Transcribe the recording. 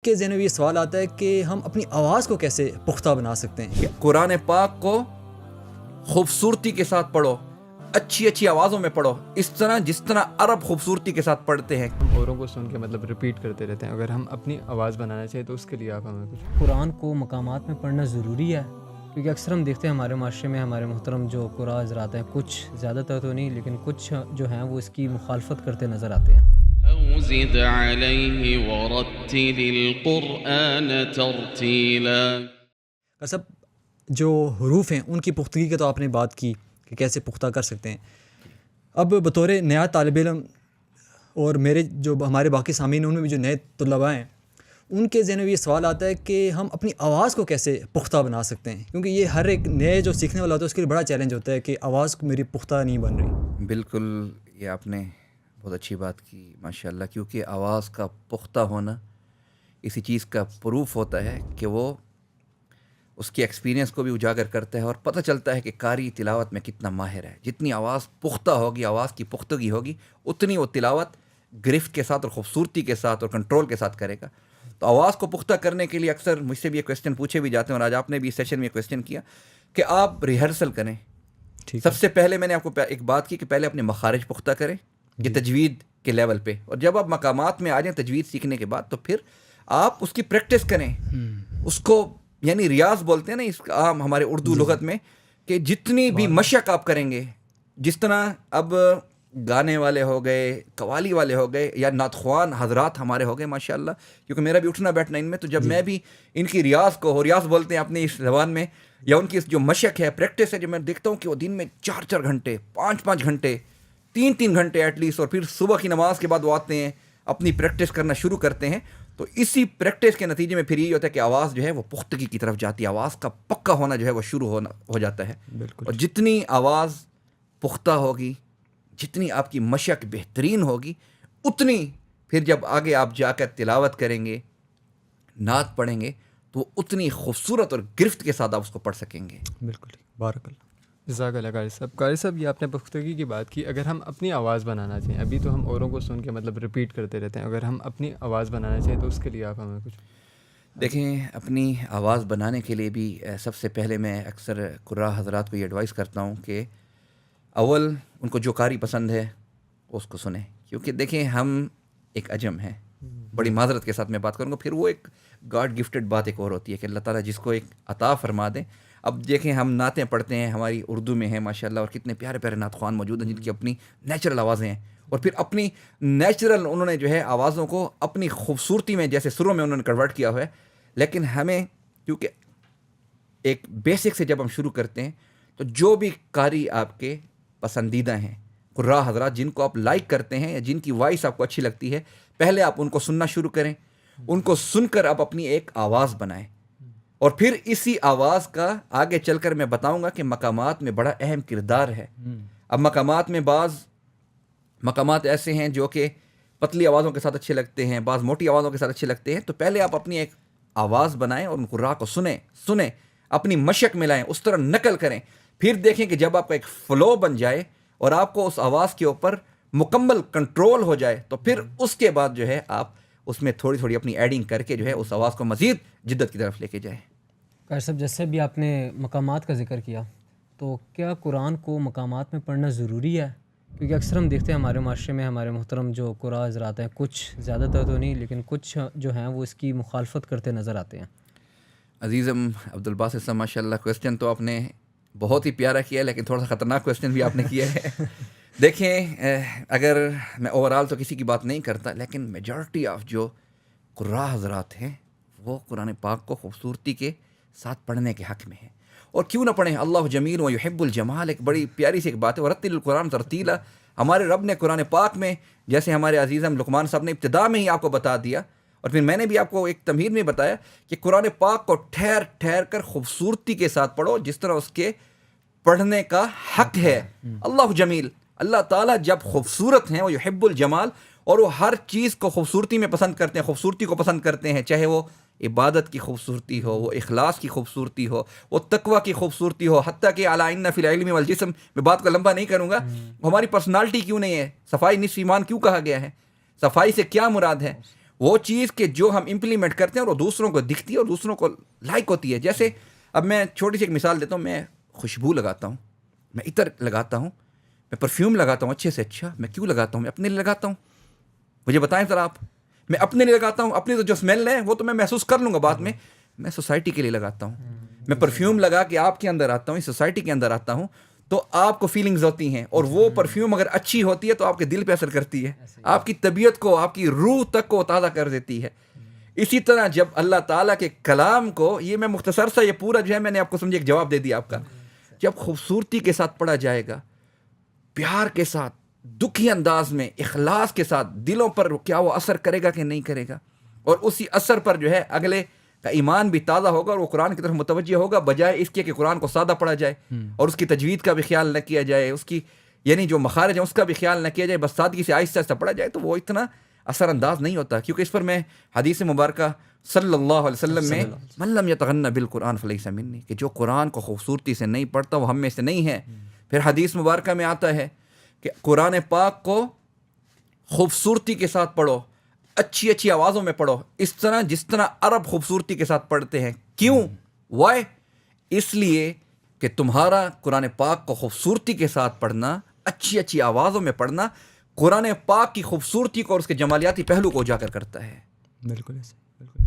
کے ذہن میں یہ سوال آتا ہے کہ ہم اپنی آواز کو کیسے پختہ بنا سکتے ہیں؟ قرآن پاک کو خوبصورتی کے ساتھ پڑھو، اچھی آوازوں میں پڑھو، اس طرح جس طرح عرب خوبصورتی کے ساتھ پڑھتے ہیں۔ ہم اوروں کو سن کے ریپیٹ کرتے رہتے ہیں۔ اگر ہم اپنی آواز بنانا چاہیں تو اس کے لیے آپ ہمیں کچھ قرآن کو مقامات میں پڑھنا ضروری ہے، کیونکہ اکثر ہم دیکھتے ہیں ہمارے معاشرے میں ہمارے محترم جو قراء حضرات ہیں، کچھ زیادہ تر تو نہیں لیکن کچھ جو ہیں وہ اس کی مخالفت کرتے نظر آتے ہیں۔ أو زد عليه ورتل القرآن ترتيلا۔ سب جو حروف ہیں ان کی پختگی کی تو آپ نے بات کی کہ کیسے پختہ کر سکتے ہیں۔ اب بطور نیا طالب علم اور میرے جو ہمارے باقی سامعین ان میں بھی جو نئے طلباء ہیں، ان کے ذہن میں یہ سوال آتا ہے کہ ہم اپنی آواز کو کیسے پختہ بنا سکتے ہیں، کیونکہ یہ ہر ایک نئے جو سیکھنے والا ہوتا ہے اس کے لیے بڑا چیلنج ہوتا ہے کہ آواز میری پختہ نہیں بن رہی۔ بالکل، یہ آپ نے بہت اچھی بات کی ماشاءاللہ، کیونکہ آواز کا پختہ ہونا اسی چیز کا پروف ہوتا ہے کہ وہ اس کے ایکسپیرینس کو بھی اجاگر کرتا ہے اور پتہ چلتا ہے کہ قاری تلاوت میں کتنا ماہر ہے۔ جتنی آواز پختہ ہوگی، آواز کی پختگی ہوگی، اتنی وہ تلاوت گرفت کے ساتھ اور خوبصورتی کے ساتھ اور کنٹرول کے ساتھ کرے گا۔ تو آواز کو پختہ کرنے کے لیے اکثر مجھ سے بھی یہ کویسچن پوچھے بھی جاتے ہیں، اور آج آپ نے بھی اس سیشن میں یہ کویسچن کیا کہ آپ ریہرسل کریں۔ سب سے پہلے میں نے آپ کو ایک بات کی کہ پہلے اپنے مخارج پختہ کریں کہ تجوید کے لیول پہ، اور جب آپ مقامات میں آ جائیں تجوید سیکھنے کے بعد تو پھر آپ اس کی پریکٹس کریں، اس کو یعنی ریاض بولتے ہیں نا اس عام ہمارے اردو لغت میں، کہ جتنی بھی مشق آپ کریں گے، جس طرح اب گانے والے ہو گئے، قوالی والے ہو گئے، یا نعت خوان حضرات ہمارے ہو گئے ماشاءاللہ، کیونکہ میرا بھی اٹھنا بیٹھنا ان میں، تو جب میں بھی ان کی ریاض کو ریاض بولتے ہیں اپنی اس زبان میں، یا ان کی جو مشق ہے، پریکٹس ہے، جو میں دیکھتا ہوں کہ وہ دن میں 4 گھنٹے، 5 گھنٹے، 3 گھنٹے ایٹ لیسٹ، اور پھر صبح کی نماز کے بعد وہ آتے ہیں اپنی پریکٹس کرنا شروع کرتے ہیں، تو اسی پریکٹس کے نتیجے میں پھر یہ ہوتا ہے کہ آواز جو ہے وہ پختگی کی طرف جاتی ہے، آواز کا پکا ہونا جو ہے وہ شروع ہو جاتا ہے۔ اور جتنی آواز پختہ ہوگی، جتنی آپ کی مشق بہترین ہوگی، اتنی پھر جب آگے آپ جا کر تلاوت کریں گے، نعت پڑھیں گے، تو اتنی خوبصورت اور گرفت کے ساتھ آپ اس کو پڑھ سکیں گے۔ بالکل، بارک اللہ۔ جزاک اللہ قاری صاحب۔ قاری صاحب، یہ آپ نے پختگی کی بات کی، اگر ہم اپنی آواز بنانا چاہیں، ابھی تو ہم اوروں کو سن کے ریپیٹ کرتے رہتے ہیں، اگر ہم اپنی آواز بنانا چاہیں تو اس کے لیے آپ ہمیں کچھ دیکھیں، اپنی آواز بنانے کے لیے بھی سب سے پہلے میں اکثر قراء حضرات کو یہ ایڈوائز کرتا ہوں کہ اول ان کو جو قاری پسند ہے اس کو سنیں، کیونکہ دیکھیں ہم ایک عجم ہیں، بڑی معذرت کے ساتھ میں بات کروں گا، پھر وہ ایک گاڈ گفٹڈ بات ایک اور ہوتی ہے کہ اللہ تعالیٰ جس کو ایک عطا فرما دیں۔ اب دیکھیں ہم نعتیں پڑھتے ہیں، ہماری اردو میں ہیں ماشاءاللہ، اور کتنے پیارے پیارے نعت خوان موجود ہیں جن کی اپنی نیچرل آوازیں ہیں، اور پھر اپنی نیچرل انہوں نے جو ہے آوازوں کو اپنی خوبصورتی میں جیسے سروں میں انہوں نے کنورٹ کیا ہوا ہے۔ لیکن ہمیں کیونکہ ایک بیسک سے جب ہم شروع کرتے ہیں، تو جو بھی قاری آپ کے پسندیدہ ہیں، قراء حضرات جن کو آپ لائک کرتے ہیں یا جن کی وائس آپ کو اچھی لگتی ہے، پہلے آپ ان کو سننا شروع کریں، ان کو سن کر آپ اپنی ایک آواز بنائیں، اور پھر اسی آواز کا آگے چل کر میں بتاؤں گا کہ مقامات میں بڑا اہم کردار ہے۔ اب مقامات میں بعض مقامات ایسے ہیں جو کہ پتلی آوازوں کے ساتھ اچھے لگتے ہیں، بعض موٹی آوازوں کے ساتھ اچھے لگتے ہیں، تو پہلے آپ اپنی ایک آواز بنائیں اور ان قراء کو سنیں، اپنی مشق میں لائیں، اس طرح نقل کریں، پھر دیکھیں کہ جب آپ کا ایک فلو بن جائے اور آپ کو اس آواز کے اوپر مکمل کنٹرول ہو جائے، تو پھر اس کے بعد جو ہے آپ اس میں تھوڑی تھوڑی اپنی ایڈنگ کر کے جو ہے اس آواز کو مزید جدت کی طرف لے کے جائیں۔ قاری صاحب، جیسے بھی آپ نے مقامات کا ذکر کیا، تو کیا قرآن کو مقامات میں پڑھنا ضروری ہے؟ کیونکہ اکثر ہم دیکھتے ہیں ہمارے معاشرے میں ہمارے محترم جو قراء حضرات ہیں، کچھ زیادہ تر تو نہیں لیکن کچھ جو ہیں وہ اس کی مخالفت کرتے نظر آتے ہیں۔ عزیزم عبدالباسط صاحب، ماشاء اللہ کویسچن تو آپ نے بہت ہی پیارا کیا ہے، لیکن تھوڑا سا خطرناک کویسچن بھی آپ نے کیا ہے۔ دیکھیں، اگر میں اوورال تو کسی کی بات نہیں کرتا، لیکن میجورٹی آف جو قراء حضرات ہیں وہ قرآن پاک کو خوبصورتی کے ساتھ پڑھنے کے حق میں ہیں، اور کیوں نہ پڑھیں؟ اللہ جمیل و یحب الجمال، ایک بڑی پیاری سی ایک بات ہے، ورتل القرآن ترتیلا۔ ہمارے رب نے قرآن پاک میں، جیسے ہمارے عزیزم لقمان صاحب نے ابتدا میں ہی آپ کو بتا دیا، اور پھر میں نے بھی آپ کو ایک تمہید میں بتایا کہ قرآن پاک کو ٹھہر ٹھہر کر خوبصورتی کے ساتھ پڑھو، جس طرح اس کے پڑھنے کا حق ہے۔ اللہ جمیل، اللہ تعالیٰ جب خوبصورت ہیں، وہ یحب الجمال، اور وہ ہر چیز کو خوبصورتی میں پسند کرتے ہیں، خوبصورتی کو پسند کرتے ہیں، چاہے وہ عبادت کی خوبصورتی ہو، وہ اخلاص کی خوبصورتی ہو، وہ تقوی کی خوبصورتی ہو، حتیٰ کہ الا ان فی العلم والجسم، میں بات کو لمبا نہیں کروں گا، ہماری پرسنالٹی کیوں نہیں ہے، صفائی نصف ایمان کیوں کہا گیا ہے، صفائی سے کیا مراد ہے، وہ چیز کہ جو ہم امپلیمنٹ کرتے ہیں اور وہ دوسروں کو دکھتی ہے اور دوسروں کو لائک ہوتی ہے. جیسے اب میں چھوٹی سی ایک مثال دیتا ہوں. میں خوشبو لگاتا ہوں, میں عطر لگاتا ہوں, میں پرفیوم لگاتا ہوں اچھے سے اچھا. میں کیوں لگاتا ہوں؟ میں اپنے لیے لگاتا ہوں. مجھے بتائیں ذرا آپ. میں اپنے لیے لگاتا ہوں, اپنی تو جو اسمیل ہے وہ تو میں محسوس کر لوں گا بعد میں. میں سوسائٹی کے لیے لگاتا ہوں. میں پرفیوم لگا کے آپ کے اندر آتا ہوں, اس سوسائٹی کے اندر آتا ہوں, تو آپ کو فیلنگز ہوتی ہیں, اور وہ پرفیوم اگر اچھی ہوتی ہے تو آپ کے دل پہ اثر کرتی ہے, آپ کی طبیعت کو, آپ کی روح تک کو تازہ کر دیتی ہے. اسی طرح جب اللہ تعالیٰ کے کلام کو, یہ میں مختصر سا یہ پورا جو ہے میں نے آپ کو سمجھے ایک جواب دے دیا آپ کا, جب خوبصورتی کے ساتھ پڑھا جائے گا, پیار کے ساتھ, دکھی انداز میں, اخلاص کے ساتھ, دلوں پر کیا وہ اثر کرے گا کہ نہیں کرے گا, اور اسی اثر پر جو ہے اگلے کا ایمان بھی تازہ ہوگا اور وہ قرآن کی طرف متوجہ ہوگا, بجائے اس کے کہ قرآن کو سادہ پڑھا جائے اور اس کی تجوید کا بھی خیال نہ کیا جائے, اس کی یعنی جو مخارج ہیں اس کا بھی خیال نہ کیا جائے, بس سادگی سے آہستہ آہستہ پڑھا جائے, تو وہ اتنا اثر انداز نہیں ہوتا. کیونکہ اس پر میں حدیث مبارکہ صلی اللہ علیہ وسلم میں من لم یتغنى بالقرآن فلیس منی, کہ جو قرآن کو خوبصورتی سے نہیں پڑھتا وہ ہم میں سے نہیں ہے. پھر حدیث مبارکہ میں آتا ہے کہ قرآن پاک کو خوبصورتی کے ساتھ پڑھو, اچھی اچھی آوازوں میں پڑھو, اس طرح جس طرح عرب خوبصورتی کے ساتھ پڑھتے ہیں. کیوں؟ وائی؟ اس لیے کہ تمہارا قرآن پاک کو خوبصورتی کے ساتھ پڑھنا, اچھی اچھی آوازوں میں پڑھنا, قرآن پاک کی خوبصورتی کو اور اس کے جمالیاتی پہلو کو اجاگر کرتا ہے. بالکل ایسے, بالکل.